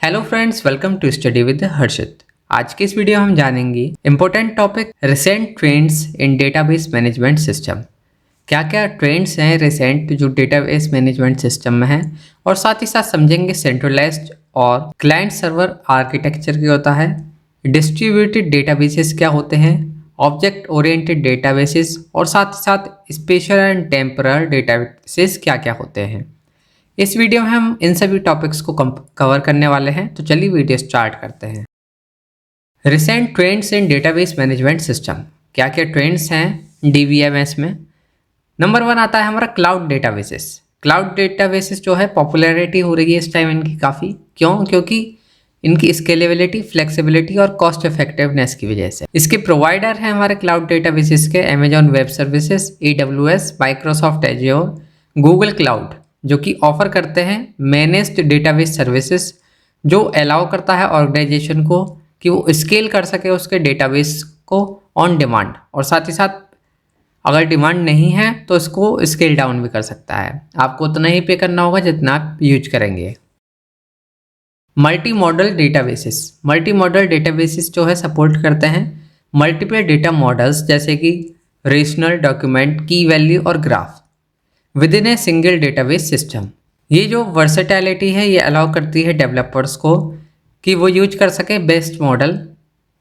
Hello friends, welcome to study with Harshit. आज के इस वीडियो में हम जानेंगे important topic recent trends in database management system. क्या क्या ट्रेंड्स हैं रिसेंट जो डेटाबेस मैनेजमेंट सिस्टम में हैं, और साथ ही साथ समझेंगे सेंट्रलाइज्ड और क्लाइंट सर्वर आर्किटेक्चर क्या होता है, डिस्ट्रीब्यूटेड डेटाबेसेस क्या होते हैं, ऑब्जेक्ट ओरिएंटेड डेटाबेसेस और साथ ही साथ स्पेशल एंड टेम्परल डेटाबेसेस क्या क्या होते हैं। इस वीडियो में हम इन सभी टॉपिक्स को कवर करने वाले हैं, तो चलिए वीडियो स्टार्ट करते हैं। Recent trends in database management system. क्या क्या ट्रेंड्स हैं डीबीएमएस में। नंबर 1 आता है हमारा क्लाउड डेटाबेसेस। क्लाउड डेटाबेसेस जो है पॉपुलैरिटी हो रही है इस टाइम इनकी काफ़ी। क्यों? क्योंकि इनकी स्केलेबिलिटी, फ्लेक्सिबिलिटी और कॉस्ट इफेक्टिवनेस की वजह से। इसके प्रोवाइडर हैं हमारे क्लाउड डेटाबेसेस के Amazon web services, AWS, Microsoft azure, Google cloud, जो कि ऑफर करते हैं मैनेज्ड डेटाबेस सर्विसेज, जो अलाउ करता है ऑर्गेनाइजेशन को कि वो स्केल कर सके उसके डेटाबेस को ऑन डिमांड, और साथ ही साथ अगर डिमांड नहीं है तो इसको स्केल डाउन भी कर सकता है। आपको उतना ही पे करना होगा जितना आप यूज करेंगे। Multi modal databases. Multi modal databases जो है सपोर्ट करते हैं मल्टीपल डेटा मॉडल्स, जैसे कि रेशनल, डॉक्यूमेंट, की वैल्यू और graph within a single database system. ये जो वर्सेटैलिटी है ये अलाउ करती है डेवलपर्स को कि वो यूज कर सके बेस्ट मॉडल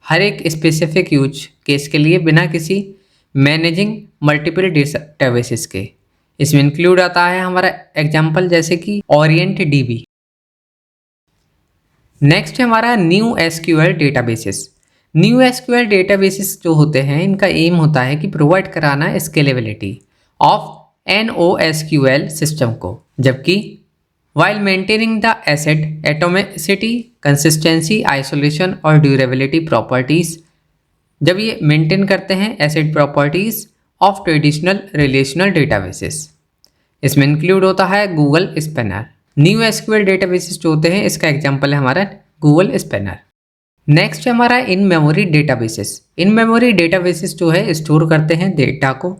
हर एक स्पेसिफिक यूज केस के लिए बिना किसी मैनेजिंग मल्टीपल डेटाबेसेस के। इसमें इंक्लूड आता है हमारा एग्जांपल जैसे कि ओरिएंट डीबी। नेक्स्ट है हमारा new SQL databases. New SQL databases जो होते हैं इनका एम होता है कि प्रोवाइड कराना स्केलेबिलिटी ऑफ NoSQL सिस्टम को, जबकि while maintaining the asset atomicity, consistency, isolation और ड्यूरेबिलिटी प्रॉपर्टीज। जब ये मेंटेन करते हैं asset properties of traditional relational databases. इसमें इंक्लूड होता है Google spanner. New SQL databases जो होते हैं इसका एग्जांपल है हमारा गूगल स्पैनर। नेक्स्ट है हमारा in memory databases. In memory databases जो है स्टोर करते हैं डेटा को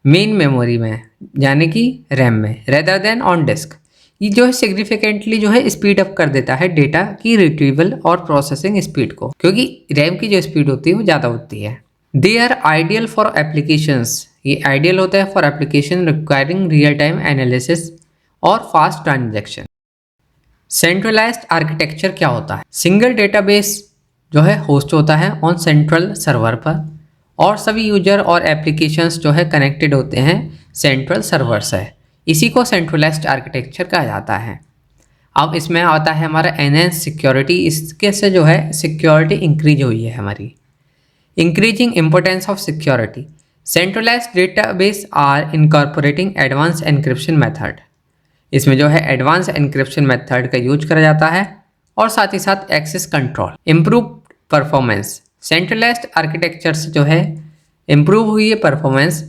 मेन मेमोरी में, यानी कि रैम में, रेदर देन ऑन डिस्क। ये जो है सिग्निफिकेंटली जो है स्पीड अप कर देता है डेटा की रिट्रीवल और प्रोसेसिंग स्पीड को, क्योंकि रैम की जो स्पीड होती है वो ज़्यादा होती है। They are ideal for applications. ये आइडियल होता है for application requiring real time analysis और फास्ट ट्रांजैक्शन। सेंट्रलाइज्ड आर्किटेक्चर क्या होता है? सिंगल डेटाबेस जो है होस्ट होता है ऑन सेंट्रल सर्वर पर, और सभी यूजर और एप्लीकेशंस जो है कनेक्टेड होते हैं सेंट्रल सर्वर से। इसी को सेंट्रलाइज्ड आर्किटेक्चर कहा जाता है। अब इसमें आता है हमारा एनहेंस सिक्योरिटी। इसके से जो है सिक्योरिटी इंक्रीज हुई है हमारी। Increasing importance of security. Centralised database are incorporating advance encryption method. इसमें जो है एडवांस एनक्रिप्शन मेथड का यूज करा जाता है, और साथ ही साथ access control, improve performance. Centralised architecture से जो है इम्प्रूव हुई है परफॉर्मेंस,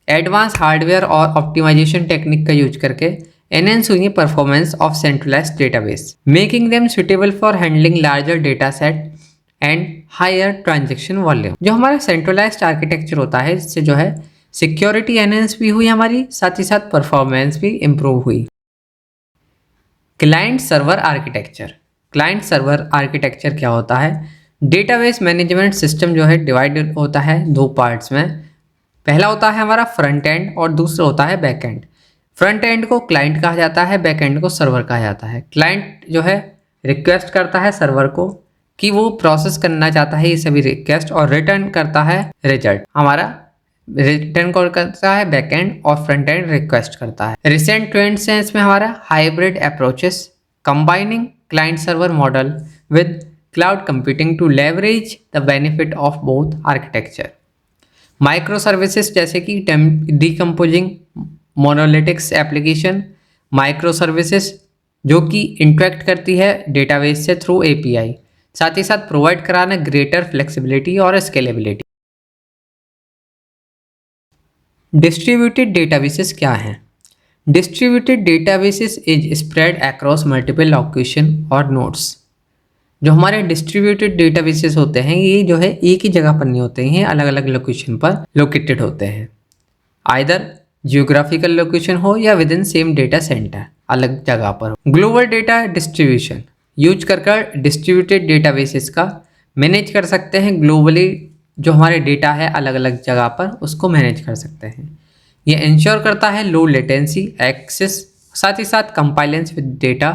एडवांस हार्डवेयर और ऑप्टिमाइजेशन टेक्निक का यूज करके एनहेंस हुई है performance of centralised database, making them suitable for handling larger data set and higher transaction volume. जो हमारा सेंट्रलाइज्ड आर्किटेक्चर होता है इससे जो है सिक्योरिटी एनहेंस भी हुई हमारी, साथ ही साथ परफॉर्मेंस भी इम्प्रूव हुई। Client server architecture. Client server architecture क्या होता है? डेटाबेस मैनेजमेंट सिस्टम जो है डिवाइड होता है दो पार्ट्स में। पहला होता है हमारा फ्रंट एंड और दूसरा होता है बैक एंड। फ्रंट एंड को क्लाइंट कहा जाता है, बैक एंड को सर्वर कहा जाता है। क्लाइंट जो है रिक्वेस्ट करता है सर्वर को कि वो प्रोसेस करना चाहता है ये सभी रिक्वेस्ट, और रिटर्न करता है रिजल्ट। हमारा रिटर्न कॉल करता है बैक एंड, और फ्रंट एंड रिक्वेस्ट करता है। रिसेंट ट्रेंड्स हैं इसमें हमारा hybrid approaches, combining client server model with cloud computing to leverage the benefit of both architecture. Micro services जैसे कि डिकम्पोजिंग मोनोलिटिक्स एप्लीकेशन, माइक्रो सर्विसेज जो कि इंटरेक्ट करती है डेटाबेस से थ्रू API, साथ ही साथ प्रोवाइड कराना ग्रेटर फ्लेक्सिबिलिटी और स्केलेबिलिटी। डिस्ट्रीब्यूटेड डेटाबेसेस क्या हैं? Distributed databases is spread across multiple location और नोड्स। जो हमारे डिस्ट्रीब्यूटेड डेटाबेसेस होते हैं ये जो है एक ही जगह पर नहीं होते हैं, अलग अलग लोकेशन पर लोकेटेड होते हैं। आइदर जियोग्राफिकल लोकेशन हो या with in same data centre, अलग जगह पर हो। ग्लोबल डेटा डिस्ट्रीब्यूशन, यूज कर डिस्ट्रीब्यूटेड डेटाबेसेस का मैनेज कर सकते हैं ग्लोबली। जो हमारे डेटा है अलग अलग जगह पर उसको मैनेज कर सकते हैं। ये इंश्योर करता है लो लेटेंसी एक्सेस, साथ ही साथ compliance with data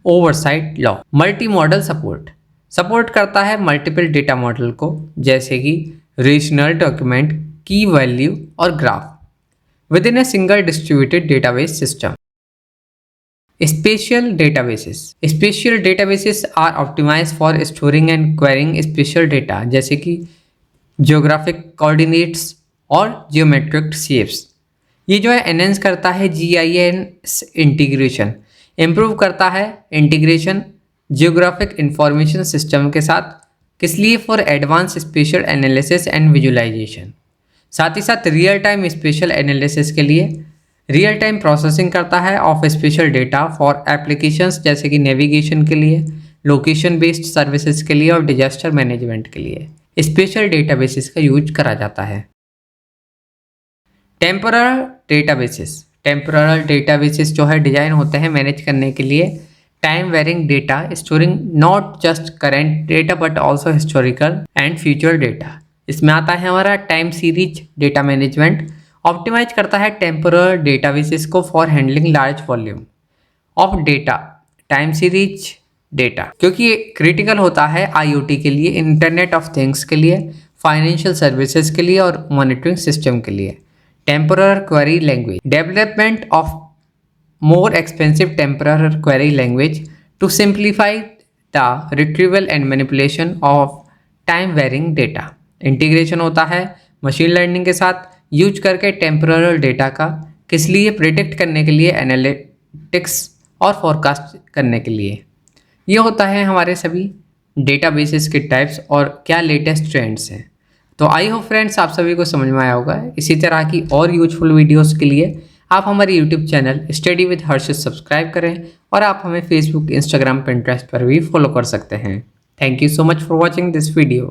oversight law. Multi model support करता है मल्टीपल डेटा मॉडल को, जैसे कि रीजनल डॉक्यूमेंट, की वैल्यू और graph within a single distributed database system. Spatial databases are optimise for storing and querying spatial data, जैसे कि geographic coordinates और geometric shapes. ये जो है एनहेंस करता है GIS इंटीग्रेशन, इम्प्रूव करता है इंटीग्रेशन जियोग्राफिक इंफॉर्मेशन सिस्टम के साथ, किस लिए for advance spatial analysis and visualisation. साथ ही साथ रियल टाइम स्पेशल एनालिसिस के लिए रियल टाइम प्रोसेसिंग करता है of special data for applications, जैसे कि नेविगेशन के लिए, लोकेशन बेस्ड सर्विसेज के लिए और डिजास्टर मैनेजमेंट के लिए स्पेशल डेटाबेसेस का यूज करा जाता है। टेम्पोरल डेटाबेसेस जो है डिजाइन होते हैं मैनेज करने के लिए time varying data, storing not just current data but also historical and future data. इसमें आता है हमारा time series data management, optimise करता है टेम्पोरल डेटाबेसेस को for handling large volume of data. Time series data क्योंकि ये क्रिटिकल होता है IoT के लिए, इंटरनेट ऑफ थिंग्स के लिए, फाइनेंशियल सर्विसेज के लिए और मॉनिटरिंग सिस्टम के लिए। Temporal query language, development of more expensive temporal query language to simplify the retrieval and manipulation of time varying data। Integration होता है मशीन लर्निंग के साथ यूज करके टेम्पोरल डेटा का, किस लिए प्रिडिक्ट करने के लिए, एनालिटिक्स और फोरकास्ट करने के लिए। ये होता है हमारे सभी डेटाबेसेस के टाइप्स और क्या लेटेस्ट ट्रेंड्स हैं। तो आई होप फ्रेंड्स आप सभी को समझ में आया होगा। इसी तरह की और यूजफुल वीडियोस के लिए आप हमारे YouTube channel study with Harshit subscribe करें और आप हमें फेसबुक, इंस्टाग्राम, पिंटरेस्ट पर भी फॉलो कर सकते हैं। Thank you so much for watching this video.